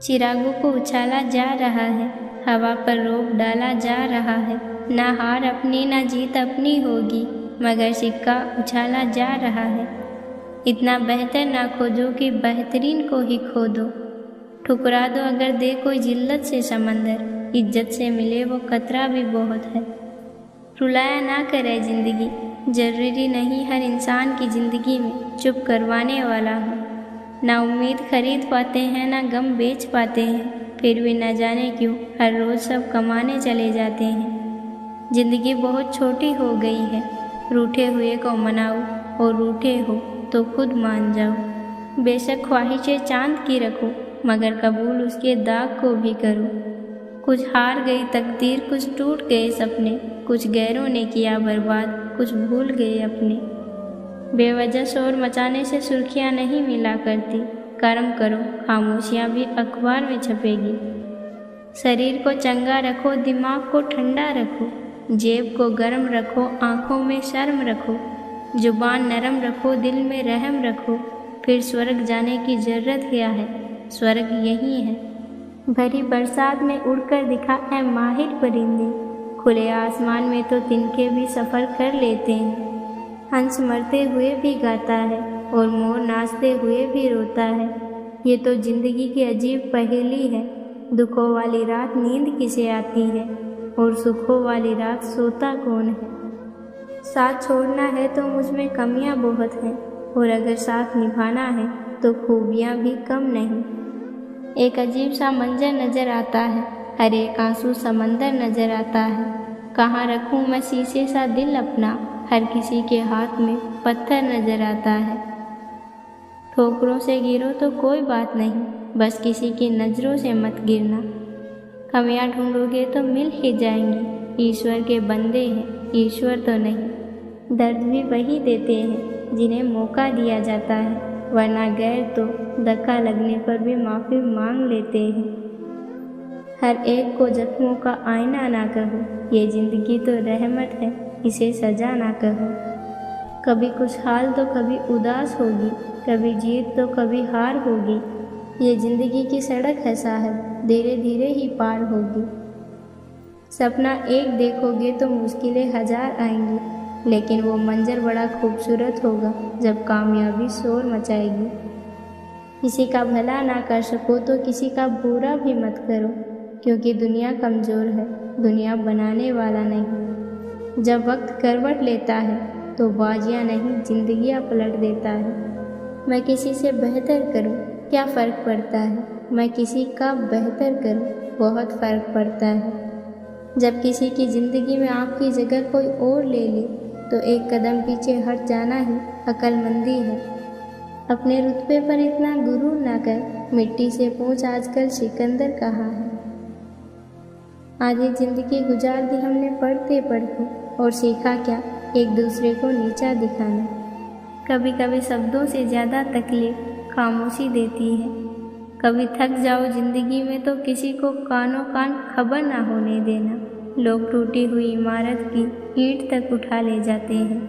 चिरागों को उछाला जा रहा है, हवा पर रोक डाला जा रहा है। ना हार अपनी ना जीत अपनी होगी, मगर सिक्का उछाला जा रहा है। इतना बेहतर ना खोजो कि बेहतरीन को ही खो दो। ठुकरा दो अगर दे कोई जिल्लत से समंदर, इज्जत से मिले वो खतरा भी बहुत है। रुलाया ना करे ज़िंदगी, जरूरी नहीं हर इंसान की ज़िंदगी में चुप करवाने वाला हो। ना उम्मीद खरीद पाते हैं ना गम बेच पाते हैं, फिर भी न जाने क्यों हर रोज़ सब कमाने चले जाते हैं। ज़िंदगी बहुत छोटी हो गई है, रूठे हुए को मनाओ और रूठे हो तो खुद मान जाओ। बेशक ख्वाहिशें चांद की रखो, मगर कबूल उसके दाग को भी करो। कुछ हार गई तकदीर, कुछ टूट गए सपने, कुछ गैरों ने किया बर्बाद, कुछ भूल गए अपने। बेवजह शोर मचाने से सुर्खियाँ नहीं मिला करती, कर्म करो खामोशियाँ भी अखबार में छपेगी। शरीर को चंगा रखो, दिमाग को ठंडा रखो, जेब को गर्म रखो, आँखों में शर्म रखो, जुबान नरम रखो, दिल में रहम रखो। फिर स्वर्ग जाने की जरूरत क्या है, स्वर्ग यही है। भरी बरसात में उड़कर दिखा ऐ माहिर परिंदे, खुले आसमान में तो तिनके भी सफ़र कर लेते हैं। हंस मरते हुए भी गाता है और मोर नाचते हुए भी रोता है। ये तो ज़िंदगी की अजीब पहेली है, दुखों वाली रात नींद किसे आती है और सुखों वाली रात सोता कौन है। साथ छोड़ना है तो मुझमें कमियां बहुत हैं, और अगर साथ निभाना है तो खूबियां भी कम नहीं। एक अजीब सा मंजर नज़र आता है, हर एक आंसू समंदर नज़र आता है। कहाँ रखूँ मैं शीशे सा दिल अपना, हर किसी के हाथ में पत्थर नज़र आता है। ठोकरों से गिरो तो कोई बात नहीं, बस किसी की नज़रों से मत गिरना। कमियां ढूंढोगे तो मिल ही जाएंगी, ईश्वर के बंदे हैं ईश्वर तो नहीं। दर्द भी वही देते हैं जिन्हें मौका दिया जाता है, वरना गैर तो धक्का लगने पर भी माफ़ी मांग लेते हैं। हर एक को जख्मों का आईना ना कहो, ये ज़िंदगी तो रहमत है इसे सजा ना कहो। कभी खुशहाल तो कभी उदास होगी, कभी जीत तो कभी हार होगी। ये ज़िंदगी की सड़क है साहब, धीरे धीरे ही पार होगी। सपना एक देखोगे तो मुश्किलें हजार आएंगी, लेकिन वो मंजर बड़ा खूबसूरत होगा जब कामयाबी शोर मचाएगी। किसी का भला ना कर सको तो किसी का बुरा भी मत करो, क्योंकि दुनिया कमज़ोर है, दुनिया बनाने वाला नहीं। जब वक्त करवट लेता है तो बाजियाँ नहीं ज़िंदगियाँ पलट देता है। मैं किसी से बेहतर करूँ क्या फ़र्क पड़ता है, मैं किसी का बेहतर करूँ बहुत फ़र्क पड़ता है। जब किसी की ज़िंदगी में आपकी जगह कोई और ले ले तो एक कदम पीछे हट जाना ही अक्लमंदी है। अपने रुतबे पर इतना गुरूर ना कर, मिट्टी से पूछ आजकल सिकंदर कहाँ है। आधी ज़िंदगी गुजार दी हमने पढ़ते पढ़ते, और सीखा क्या एक दूसरे को नीचा दिखाना। कभी कभी शब्दों से ज़्यादा तकलीफ खामोशी देती है। कभी थक जाओ ज़िंदगी में तो किसी को कानों कान खबर ना होने देना। लोग टूटी हुई इमारत की ईंट तक उठा ले जाते हैं।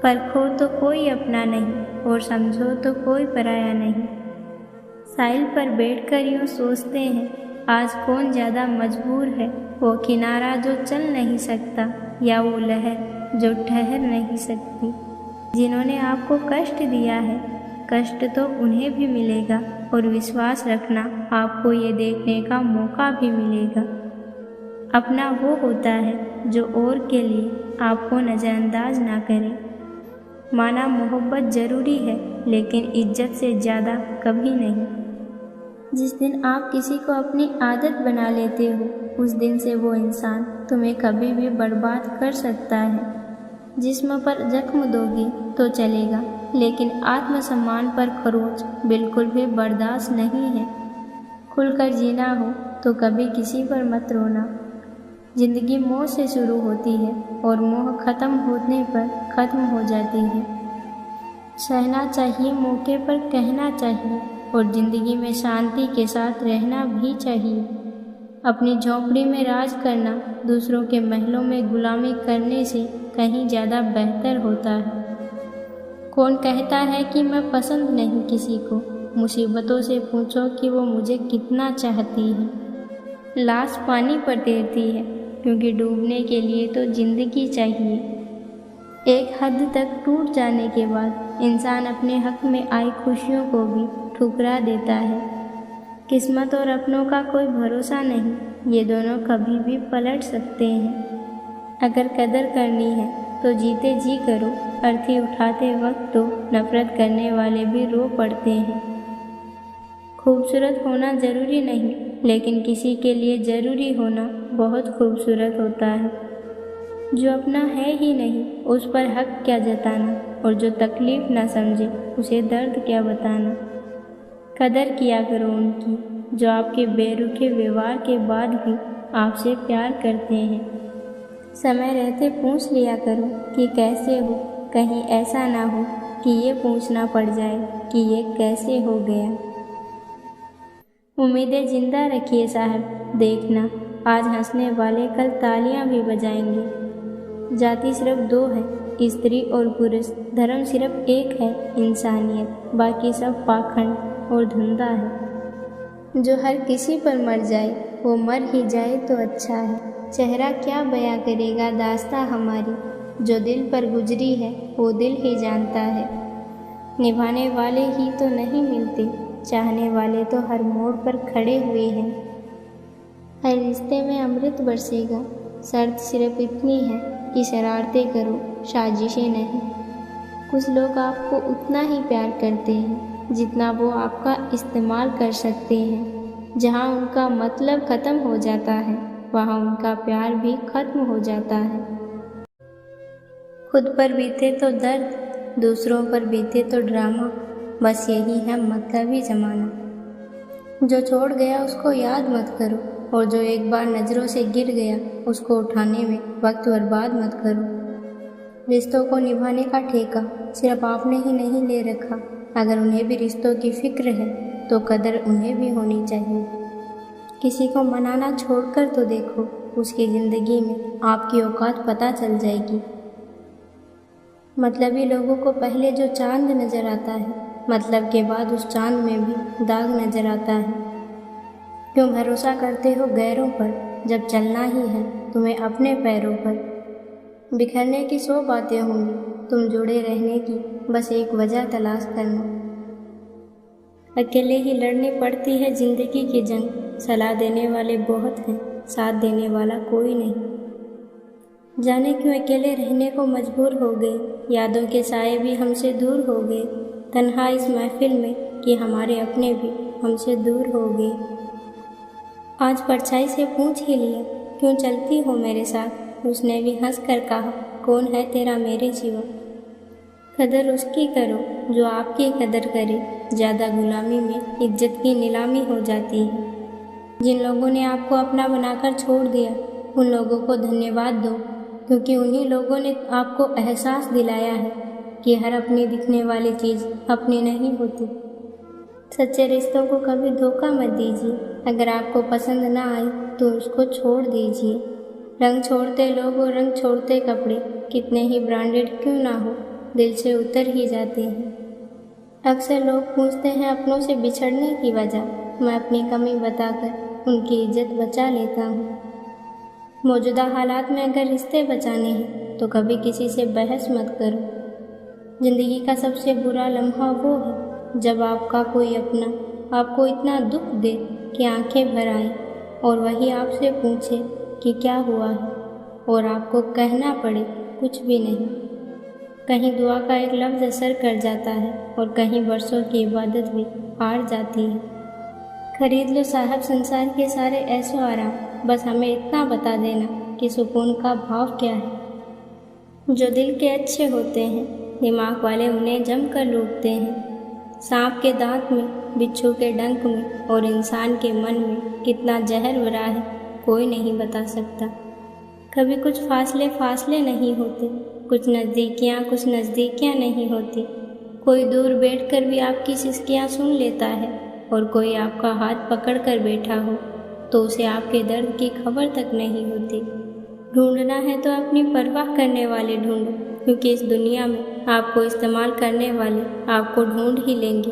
परखो तो कोई अपना नहीं और समझो तो कोई पराया नहीं। साहिल पर बैठकर यूँ सोचते हैं आज कौन ज़्यादा मजबूर है, वो किनारा जो चल नहीं सकता या वो लहर जो ठहर नहीं सकती। जिन्होंने आपको कष्ट दिया है, कष्ट तो उन्हें भी मिलेगा, और विश्वास रखना आपको ये देखने का मौका भी मिलेगा। अपना वो होता है जो और के लिए आपको नज़रअंदाज ना करे। माना मोहब्बत ज़रूरी है, लेकिन इज्जत से ज़्यादा कभी नहीं। जिस दिन आप किसी को अपनी आदत बना लेते हो, उस दिन से वो इंसान तुम्हें कभी भी बर्बाद कर सकता है। जिस्म पर जख्म दोगे तो चलेगा, लेकिन आत्मसम्मान पर खरोंच बिल्कुल भी बर्दाश्त नहीं है। खुलकर जीना हो तो कभी किसी पर मत रोना। ज़िंदगी मोह से शुरू होती है और मोह ख़त्म होने पर ख़त्म हो जाती है। सहना चाहिए, मौके पर कहना चाहिए, और ज़िंदगी में शांति के साथ रहना भी चाहिए। अपनी झोंपड़ी में राज करना दूसरों के महलों में गुलामी करने से कहीं ज़्यादा बेहतर होता है। कौन कहता है कि मैं पसंद नहीं किसी को, मुसीबतों से पूछो कि वो मुझे कितना चाहती है। लाश पानी पर तैरती है क्योंकि डूबने के लिए तो जिंदगी चाहिए। एक हद तक टूट जाने के बाद इंसान अपने हक में आई खुशियों को भी ठुकरा देता है। किस्मत और अपनों का कोई भरोसा नहीं, ये दोनों कभी भी पलट सकते हैं। अगर कदर करनी है तो जीते जी करो, अर्थी उठाते वक्त तो नफरत करने वाले भी रो पड़ते हैं। खूबसूरत होना ज़रूरी नहीं, लेकिन किसी के लिए ज़रूरी होना बहुत खूबसूरत होता है। जो अपना है ही नहीं उस पर हक क्या जताना, और जो तकलीफ़ ना समझे उसे दर्द क्या बताना। कदर किया करो उनकी जो आपके बेरुखे व्यवहार के बाद भी आपसे प्यार करते हैं। समय रहते पूछ लिया करो कि कैसे हो, कहीं ऐसा ना हो कि ये पूछना पड़ जाए कि ये कैसे हो गया। उम्मीदें जिंदा रखिए साहब, देखना आज हंसने वाले कल तालियां भी बजाएंगे। जाति सिर्फ दो है, स्त्री और पुरुष। धर्म सिर्फ एक है, इंसानियत। बाकी सब पाखंड और धंधा है। जो हर किसी पर मर जाए वो मर ही जाए तो अच्छा है। चेहरा क्या बयां करेगा दास्तां हमारी, जो दिल पर गुजरी है वो दिल ही जानता है। निभाने वाले ही तो नहीं मिलते, चाहने वाले तो हर मोड़ पर खड़े हुए हैं। हर रिश्ते में अमृत बरसेगा, शर्त सिर्फ इतनी है कि शरारतें करो, साजिशें नहीं। कुछ लोग आपको उतना ही प्यार करते हैं जितना वो आपका इस्तेमाल कर सकते हैं। जहाँ उनका मतलब ख़त्म हो जाता है वहाँ उनका प्यार भी खत्म हो जाता है। खुद पर बीते तो दर्द, दूसरों पर बीते तो ड्रामा, बस यही है मतलबी ज़माना। जो छोड़ गया उसको याद मत करो, और जो एक बार नज़रों से गिर गया उसको उठाने में वक्त बर्बाद मत करो। रिश्तों को निभाने का ठेका सिर्फ आपने ही नहीं ले रखा। अगर उन्हें भी रिश्तों की फिक्र है तो कदर उन्हें भी होनी चाहिए। किसी को मनाना छोड़कर तो देखो, उसकी ज़िंदगी में आपकी औकात पता चल जाएगी। मतलबी लोगों को पहले जो चांद नज़र आता है, मतलब के बाद उस चांद में भी दाग नज़र आता है। क्यों भरोसा करते हो गैरों पर जब चलना ही है तुम्हें अपने पैरों पर। बिखरने की 100 बातें होंगी, तुम जुड़े रहने की बस एक वजह तलाश करना। अकेले ही लड़नी पड़ती है ज़िंदगी की जंग, सलाह देने वाले बहुत हैं, साथ देने वाला कोई नहीं। जाने क्यों अकेले रहने को मजबूर हो गए, यादों के साए भी हमसे दूर हो गए। तन्हा इस महफिल में कि हमारे अपने भी हमसे दूर हो गए। आज परछाई से पूछ ही लिया, क्यों चलती हो मेरे साथ। उसने भी हंस कर कहा, कौन है तेरा मेरे सिवा। कदर उसकी करो जो आपकी कदर करे, ज़्यादा गुलामी में इज्जत की नीलामी हो जाती है। जिन लोगों ने आपको अपना बनाकर छोड़ दिया उन लोगों को धन्यवाद दो, क्योंकि उन्हीं लोगों ने आपको एहसास दिलाया है कि हर अपनी दिखने वाली चीज़ अपनी नहीं होती। सच्चे रिश्तों को कभी धोखा मत दीजिए। अगर आपको पसंद ना आई तो उसको छोड़ दीजिए। रंग छोड़ते लोग और रंग छोड़ते कपड़े कितने ही ब्रांडेड क्यों ना हो, दिल से उतर ही जाते हैं। अक्सर लोग पूछते हैं अपनों से बिछड़ने की वजह, मैं अपनी कमी बताकर उनकी इज्जत बचा लेता हूँ। मौजूदा हालात में अगर रिश्ते बचाने हैं तो कभी किसी से बहस मत करो। ज़िंदगी का सबसे बुरा लम्हा वो है जब आपका कोई अपना आपको इतना दुख दे कि आंखें भर आए और वही आपसे पूछे कि क्या हुआ है, और आपको कहना पड़े कुछ भी नहीं। कहीं दुआ का एक लफ्ज़ असर कर जाता है और कहीं बरसों की इबादत भी हार जाती है। खरीद लो साहब संसार के सारे ऐशो आराम, बस हमें इतना बता देना कि सुकून का भाव क्या है। जो दिल के अच्छे होते हैं दिमाग वाले उन्हें जम कर लूटते हैं। सांप के दांत में, बिच्छू के डंक में और इंसान के मन में कितना जहर भरा है कोई नहीं बता सकता। कभी कुछ फासले नहीं होते, कुछ नज़दीकियाँ नहीं होती। कोई दूर बैठकर भी आपकी सिसकियाँ सुन लेता है, और कोई आपका हाथ पकड़ कर बैठा हो तो उसे आपके दर्द की खबर तक नहीं होती। ढूंढना है तो अपनी परवाह करने वाले ढूंढो, क्योंकि इस दुनिया में आपको इस्तेमाल करने वाले आपको ढूंढ ही लेंगे।